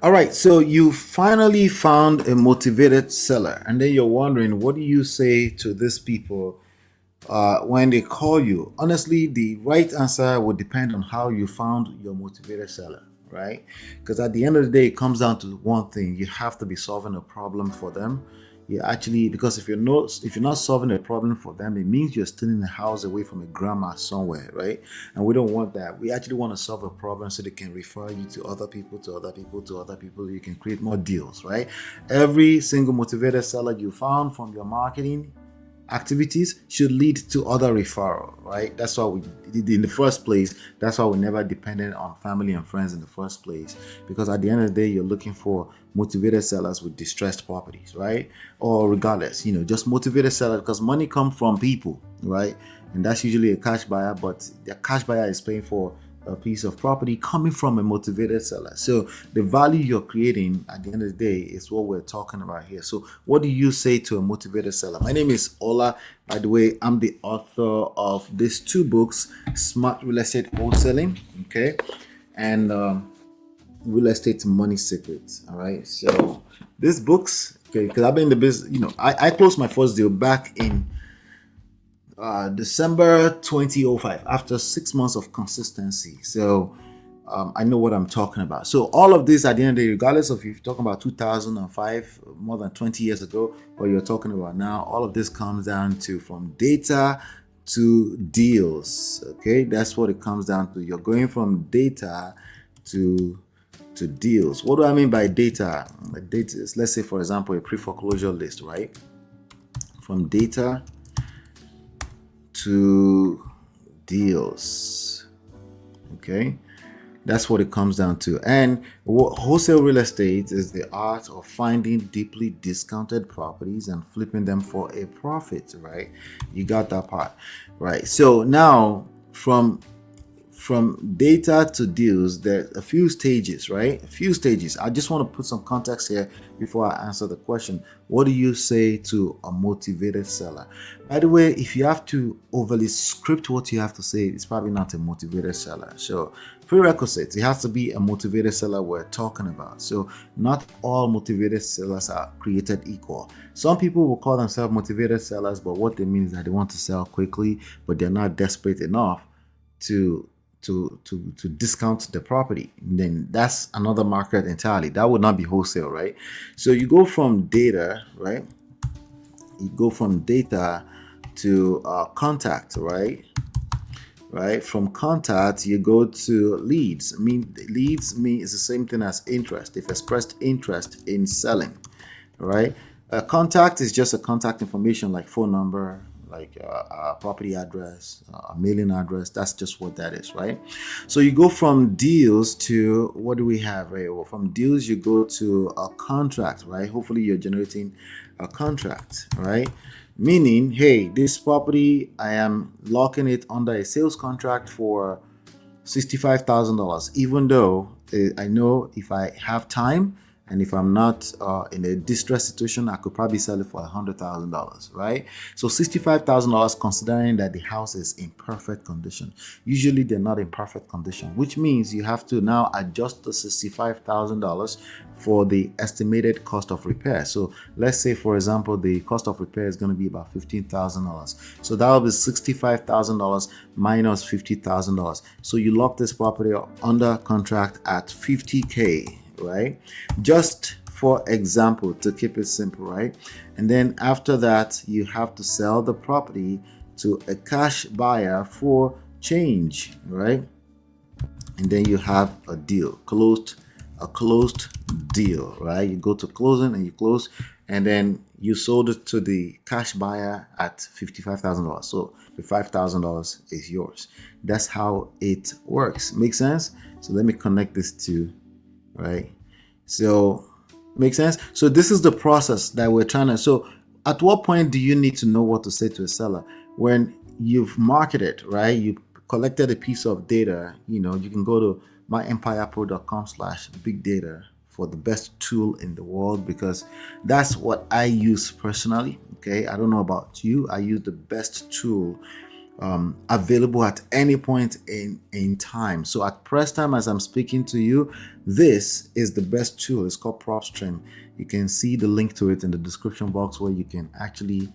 All right, so you finally found a motivated seller, and then you're wondering, what do you say to these people when they call you? Honestly, the right answer would depend on how you found your motivated seller, right? Because at the end of the day, it comes down to one thing: you have to be solving a problem for them. You actually, because if you're not solving a problem for them, it means you're stealing a house away from a grandma somewhere, right? And we don't want that. We actually want to solve a problem so they can refer you to other people, to other people, to other people. You can create more deals, right? Every single motivated seller you found from your marketing activities should lead to other referral, right? That's why we did in the first place. That's why we never depended on family and friends in the first place, because at the end of the day, you're looking for motivated sellers with distressed properties, right? Or regardless, just motivated sellers, because money comes from people, right? And that's usually a cash buyer, but the cash buyer is paying for a piece of property coming from a motivated seller. So the value you're creating at the end of the day is what we're talking about here. So what do you say to a motivated seller? My name is Ola. By the way, I'm the author of these two books, Smart Real Estate Wholesaling, okay, and Real Estate Money Secrets. All right. So these books, okay, because I've been in the business, I closed my first deal back in December 2005 after 6 months of consistency. So I know what I'm talking about. So all of this at the end of the day, regardless of if you're talking about 2005, more than 20 years ago, or you're talking about now, all of this comes down to from data to deals. Okay, that's what it comes down to. You're going from data to deals. What do I mean by data? Data is, let's say, for example, a pre-foreclosure list, right? From data to deals. Okay, that's what it comes down to. And wholesale real estate is the art of finding deeply discounted properties and flipping them for a profit, right? You got that part, right? So now from data to deals, there's a few stages, right? A few stages. I just want to put some context here before I answer the question. What do you say to a motivated seller? By the way, if you have to overly script what you have to say, it's probably not a motivated seller. So, prerequisites: it has to be a motivated seller we're talking about. So, not all motivated sellers are created equal. Some people will call themselves motivated sellers, but what they mean is that they want to sell quickly, but they're not desperate enough to to discount the property. And then that's another market entirely. That would not be wholesale, right? So you go from data, right? You go from data to contact, right? Right, from contact you go to leads. Leads mean is the same thing as interest. They've expressed interest in selling, right? A contact is just a contact information like phone number, like a property address, a mailing address. That's just what that is, right? So you go from deals to, what do we have, right? Well, from deals you go to a contract, right? Hopefully you're generating a contract, right? Meaning, hey, this property, I am locking it under a sales contract for $65,000, even though I know if I have time and if I'm not in a distressed situation, I could probably sell it for $100,000, right? So $65,000, considering that the house is in perfect condition. Usually they're not in perfect condition, which means you have to now adjust the $65,000 for the estimated cost of repair. So let's say, for example, the cost of repair is going to be about $15,000. So that will be $65,000 minus $50,000. So you lock this property under contract at $50K, right? Just for example, to keep it simple, right? And then after that, you have to sell the property to a cash buyer for change, right? And then you have a deal, a closed deal, right? You go to closing and you close, and then you sold it to the cash buyer at $55,000. So the $5,000 is yours. That's how it works. Make sense? So let me connect this to, right? So make sense? So this is the process that we're trying to. So at what point do you need to know what to say to a seller? When you've marketed, right? You collected a piece of data. You can go to myempirepro.com/big data for the best tool in the world, because that's what I use personally. Okay, I don't know about you. I use the best tool available at any point in time. So at press time, as I'm speaking to you, this is the best tool. It's called PropStream. You can see the link to it in the description box, where you can actually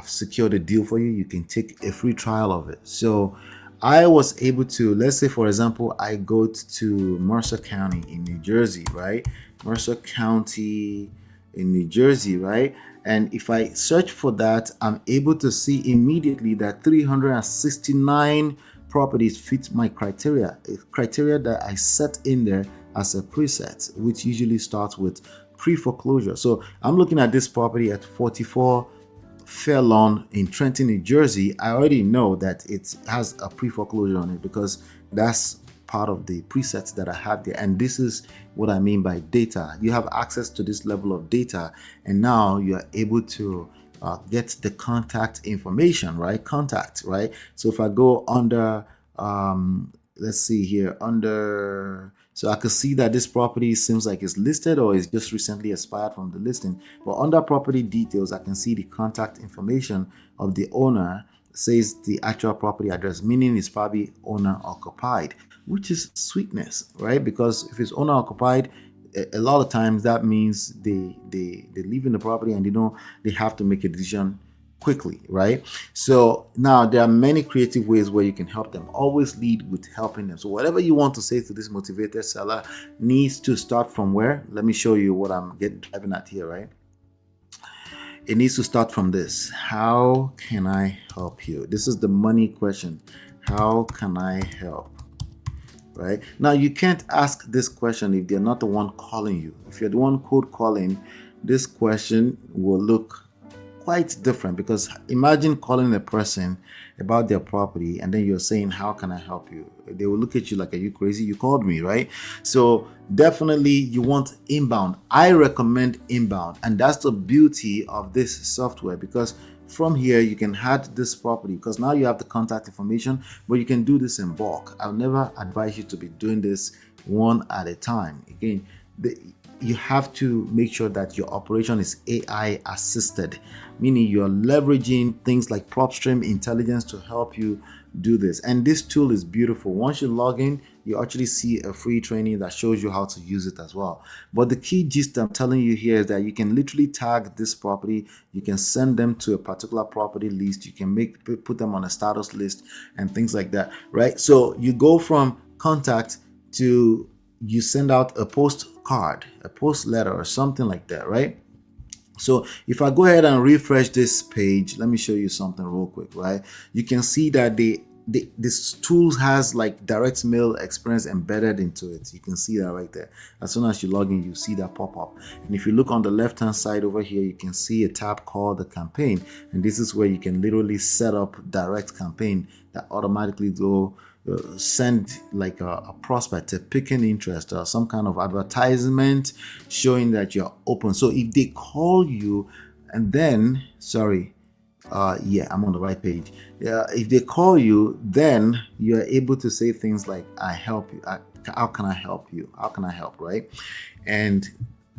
secure the deal for you. You can take a free trial of it. So I was able to, let's say for example, I go to Mercer County in New Jersey, right? Mercer County in New Jersey, right? And if I search for that, I'm able to see immediately that 369 properties fit my criteria, a criteria that I set in there as a preset, which usually starts with pre-foreclosure. So I'm looking at this property at 44 Fairlawn in Trenton, New Jersey. I already know that it has a pre-foreclosure on it because that's part of the presets that I have there. And this is what I mean by data. You have access to this level of data, and now you are able to get the contact information, right? Contact, right? So if I go under, let's see here, under, so I could see that this property seems like it's listed or is just recently expired from the listing. But under property details, I can see the contact information of the owner. Says the actual property address, meaning it's probably owner occupied, which is sweetness, right? Because if it's owner occupied, a lot of times that means they live in the property and they have to make a decision quickly, right? So now there are many creative ways where you can help them. Always lead with helping them. So whatever you want to say to this motivated seller needs to start from where? Let me show you what I'm driving at here, right? It needs to start from this. How can I help you? This is the money question. How can I help? Right? Now, you can't ask this question if they're not the one calling you. If you're the one cold calling, this question will look quite different, because imagine calling a person about their property and then you're saying, how can I help you? They will look at you like, are you crazy? You called me, right? So definitely you want inbound. I recommend inbound, and that's the beauty of this software, because from here you can add this property, because now you have the contact information, but you can do this in bulk. I'll never advise you to be doing this one at a time. Again, you have to make sure that your operation is AI assisted, meaning you're leveraging things like PropStream intelligence to help you do this. And this tool is beautiful. Once you log in, you actually see a free training that shows you how to use it as well. But the key gist I'm telling you here is that you can literally tag this property. You can send them to a particular property list. You can put them on a status list and things like that, right? So you go from contact to you send out a postcard, a post letter, or something like that, right? So if I go ahead and refresh this page, let me show you something real quick, right? You can see that this tool has like direct mail experience embedded into it. You can see that right there. As soon as you log in, you see that pop up. And if you look on the left hand side over here, you can see a tab called the campaign. And this is where you can literally set up direct campaign that automatically go send like a prospect a picking interest or some kind of advertisement showing that you're open. So if they call you and then yeah, I'm on the right page. Yeah, if they call you, then you're able to say things like, I help you. How can I help you? How can I help, right? And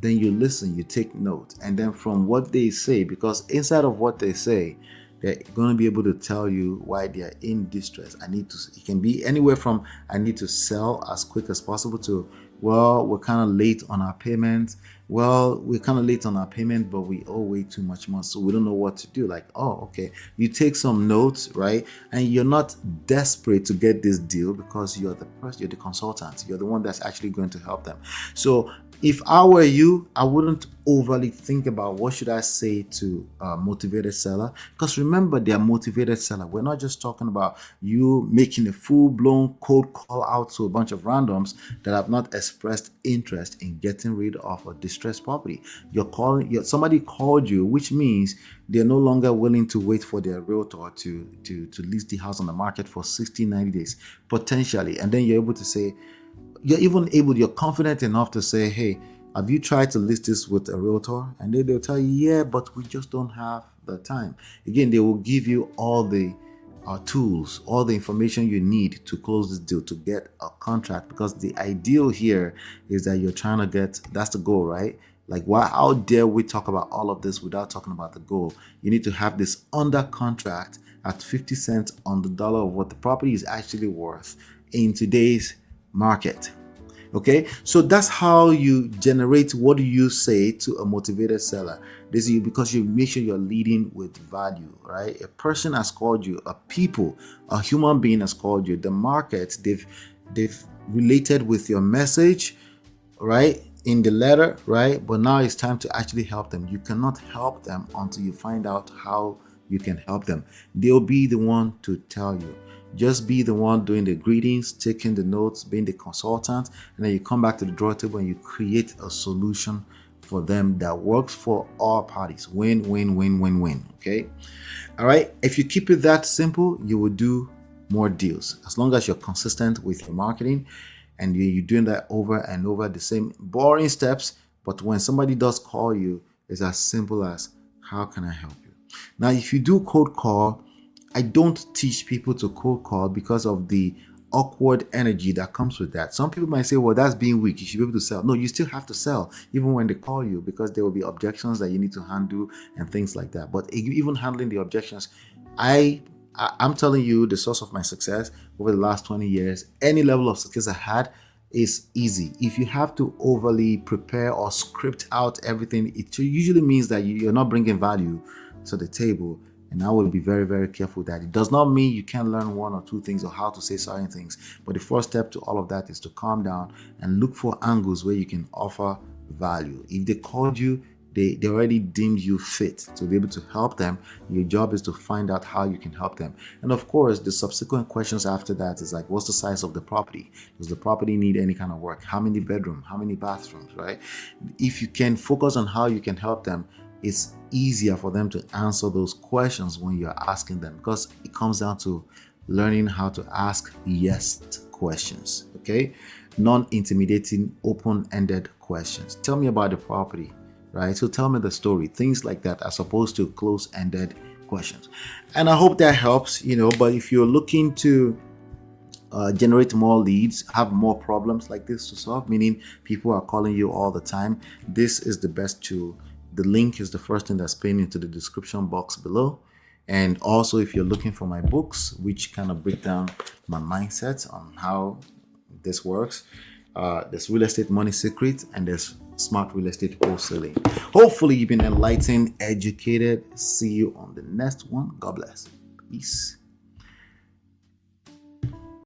then you listen, you take note, and then from what they say, because inside of what they say, they're going to be able to tell you why they are in distress. It can be anywhere from, I need to sell as quick as possible, to, well, we're kind of late on our payment. Well, we're kind of late on our payment, but we owe way too much money, so we don't know what to do. Like, oh, okay. You take some notes, right? And you're not desperate to get this deal because you're the person, you're the consultant. You're the one that's actually going to help them. So if I were you, I wouldn't overly think about what should I say to a motivated seller, because remember, they're motivated seller. We're not just talking about you making a full-blown cold call out to a bunch of randoms that have not expressed interest in getting rid of a distressed property. Somebody called you, which means they're no longer willing to wait for their realtor to list the house on the market for 60, 90 days potentially. And then you're able to say, you're confident enough to say, hey, have you tried to list this with a realtor? And they'll tell you, yeah, but we just don't have the time. Again, they will give you all the tools, all the information you need to close this deal, to get a contract, because the ideal here is that you're trying to get, that's the goal, right? Like, why? How dare we talk about all of this without talking about the goal? You need to have this under contract at 50 cents on the dollar of what the property is actually worth in today's market. Okay, so that's how you generate. What do you say to a motivated seller? This is because you make sure you're leading with value, right? A person has called you, a human being has called you. The market, they've related with your message, right, in the letter, right? But now it's time to actually help them. You cannot help them until you find out how you can help them. They'll be the one to tell you. Just be the one doing the greetings, taking the notes, being the consultant, and then you come back to the draw table and you create a solution for them that works for all parties. Win, win, win, win, win. Okay. All right. If you keep it that simple, you will do more deals as long as you're consistent with your marketing and you're doing that over and over, the same boring steps. But when somebody does call you, it's as simple as, how can I help you? Now, if you do cold call, I don't teach people to cold call because of the awkward energy that comes with that. Some people might say, well, that's being weak. You should be able to sell. No, you still have to sell even when they call you, because there will be objections that you need to handle and things like that. But even handling the objections, I'm telling you, the source of my success over the last 20 years, any level of success I had, is easy. If you have to overly prepare or script out everything, it usually means that you're not bringing value to the table. And I will be very, very careful with that. It does not mean you can't learn one or two things or how to say certain things. But the first step to all of that is to calm down and look for angles where you can offer value. If they called you, they already deemed you fit to be able to help them. Your job is to find out how you can help them. And of course, the subsequent questions after that is like, what's the size of the property? Does the property need any kind of work? How many bedrooms? How many bathrooms, right? If you can focus on how you can help them, it's easier for them to answer those questions when you're asking them, because it comes down to learning how to ask yes questions. Okay, non-intimidating, open-ended questions. Tell me about the property, right? So tell me the story, things like that, as opposed to close-ended questions. And I hope that helps. But if you're looking to generate more leads, have more problems like this to solve, meaning people are calling you all the time, this is the best tool. The link is the first thing that's pinned into the description box below. And also, if you're looking for my books, which kind of break down my mindset on how this works, there's Real Estate Money Secret and there's Smart Real Estate Wholesaling. Hopefully, you've been enlightened, educated. See you on the next one. God bless. Peace.